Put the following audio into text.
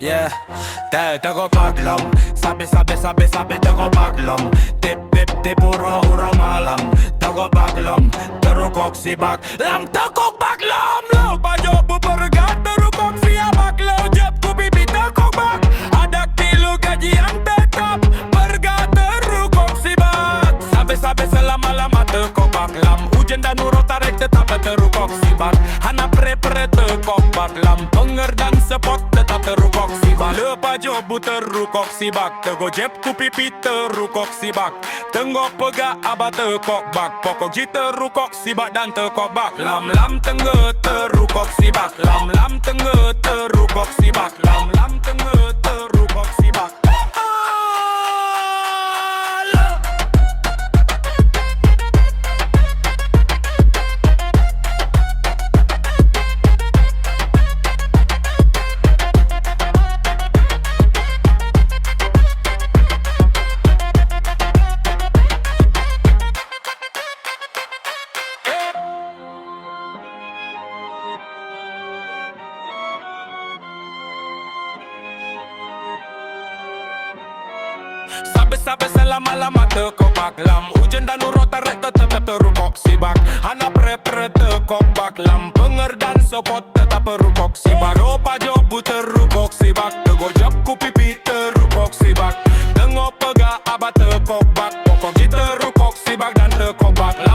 Yeah, teko paglong. Sabi teko paglong. Tip di puro uro malam. Teko paglong, terukok si bak lam. Teko paglong, lo bajo bebergat terukok si abak. Lo jab ku pipi teko bak. Ada kilo gaji yang tetap. Bergat terukok si bak. Sabi selama-lama teko bak lam. Hujan dan uro tarik tetap terukok si bak. Hana pre teko bak lam. Penger dan sepot tetap terukok si bak. Lepas jobu terukok si bak. Tego jeb ku pipi terukok si bak. Tengok pegak abah tekok bak. Pokok ji terukok si bak dan tekok bak. Lam tengah terukok si bak. Lam tengah terukok si bak. Lam tengah terukok si bak. Sabi selama-lama tekok bak lam. Hujan dan uro tarik tetap terukok si bak. Hana pre tekok bak lam. Penger dan sepot tetap terukok si bak. Ropa jobu terukok si bak. Tego jab ku pipi terukok si bak. Tengok pegak abah tekok bak. Pokok ji terukok si bak dan tekok bak lam.